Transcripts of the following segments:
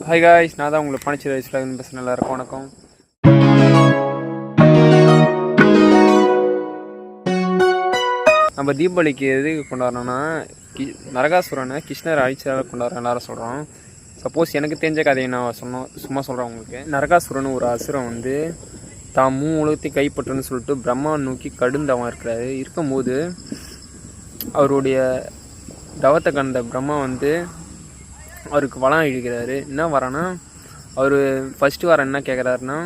Hi guys, நான் தான் உங்களுக்கு பாண்டிச்சேரி வயசில் பேசுகிறேன். எல்லாருக்கும் வணக்கம். நம்ம தீபாவளிக்கு எது கொண்டாடுறோன்னா நரகாசுரனை கிருஷ்ணர் அழிச்சதாக கொண்டாடுறோம் எல்லாரும் சொல்கிறோம். சப்போஸ் எனக்கு தெரிஞ்ச கதையை நான் சும்மா சொல்கிறேன் உங்களுக்கு. நரகாசுரன் ஒரு அசுரம் வந்து தான் உலகத்தையும் கைப்பற்றுன்னு சொல்லிட்டு பிரம்மா நோக்கி கடுந்தவன் இருக்கும்போது அவருடைய தவத்தை கண்ட பிரம்மா வந்து அவருக்கு வரம் இழுக்கிறாரு. என்ன வரனா, அவர் ஃபஸ்ட்டு வரம் என்ன கேட்குறாருன்னா,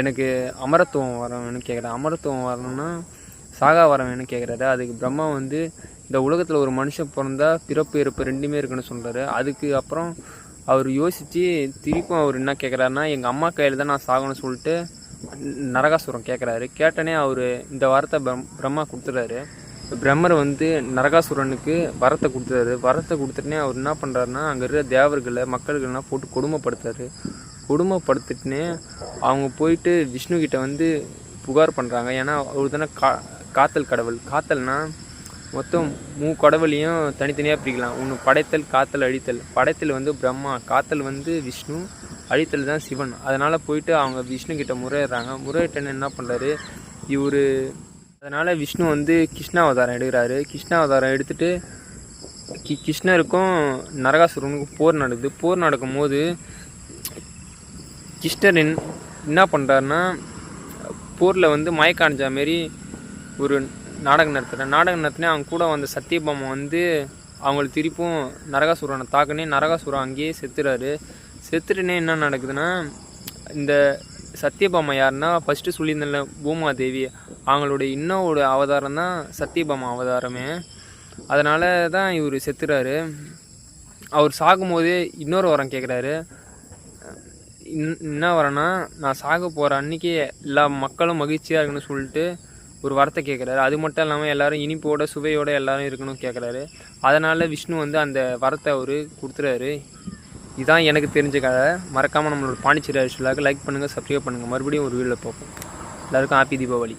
எனக்கு அமரத்துவம் வரம் வேணும்னு கேட்குறாரு. அமரத்துவம் வரணும்னா சாகா வரம் வேணும்னு கேட்குறாரு. அதுக்கு பிரம்மா வந்து இந்த உலகத்தில் ஒரு மனுஷன் பிறந்தா பிறப்பு இறப்பு ரெண்டுமே இருக்குன்னு சொல்கிறாரு. அதுக்கு அப்புறம் அவர் யோசித்து திருப்பும் அவர் என்ன கேட்குறாருன்னா, எங்கள் அம்மா கையில் தான் நான் சாகணும்னு சொல்லிட்டு நரகாசுரம் கேட்குறாரு. கேட்டனே அவர் இந்த வரத்தை பிரம்மா கொடுத்துட்றாரு. பிரம்மர் வந்து நரகாசுரனுக்கு வரத்தை கொடுத்துறாரு. வரத்தை கொடுத்துட்டுனே அவர் என்ன பண்ணுறாருன்னா, அங்கே இருக்கிற தேவர்களை மக்கள்கள்லாம் போட்டு கொடுமைப்படுத்திட்டுனே அவங்க போயிட்டு விஷ்ணுக்கிட்ட வந்து புகார் பண்ணுறாங்க. ஏன்னா அவர் தானே காத்தல் கடவுள். காத்தல்னா மொத்தம் கடவுளையும் தனித்தனியாக பிரிக்கலாம். ஒன்று படைத்தல், காத்தல், அழித்தல். படைத்தல் வந்து பிரம்மா, காத்தல் வந்து விஷ்ணு, அழித்தல் தான் சிவன். அதனால் போயிட்டு அவங்க விஷ்ணுக்கிட்ட முறையிடுறாங்க. முறையிட்டன்னு என்ன பண்ணுறாரு இவர். அதனால் விஷ்ணு வந்து கிருஷ்ணாவதாரம் எடுக்கிறாரு. கிருஷ்ணாவதாரம் எடுத்துகிட்டு கிருஷ்ணருக்கும் நரகாசுரனுக்கும் போர் நடக்குது. போர் நடக்கும்போது கிருஷ்ணர் என்ன பண்ணுறாருன்னா, போரில் வந்து மயக்க அடைஞ்ச மாரி ஒரு நாடகம் நடத்தினே அவங்க கூட வந்த சத்தியபாமா வந்து அவங்களுக்கு திருப்பும் நரகாசுரனை தாக்குனே நரகாசுரம் அங்கேயே செத்துட்டுனே என்ன நடக்குதுன்னா, இந்த சத்தியபாமா யாருன்னா ஃபஸ்ட்டு சொல்லியிருந்தல பூமாதேவி, அவங்களுடைய இன்னொரு அவதாரம் தான் சத்தியபாமா அவதாரமே. அதனால தான் இவர் செத்துறாரு. அவர் சாகும்போதே இன்னொரு வரம் கேட்குறாரு. என்ன வரனா, நான் சாக போகிற அன்றைக்கி எல்லா மக்களும் மகிழ்ச்சியாக இருக்குன்னு சொல்லிட்டு ஒரு வரத்தை கேட்குறாரு. அது மட்டும் இல்லாமல் எல்லோரும் இனிப்போட சுவையோடு எல்லோரும் இருக்கணும்னு கேட்குறாரு. அதனால் விஷ்ணு வந்து அந்த வரத்தை அவர் கொடுத்துறாரு. இதான் எனக்கு தெரிஞ்ச கதை. மறக்காமல் நம்மளோட பாண்டிச்சேரி லைக் பண்ணுங்கள், சப்ஸ்கிரைப் பண்ணுங்கள். மறுபடியும் ஒரு வீடியோவில் பார்ப்போம். எல்லாருக்கும் ஹாப்பி தீபாவளி.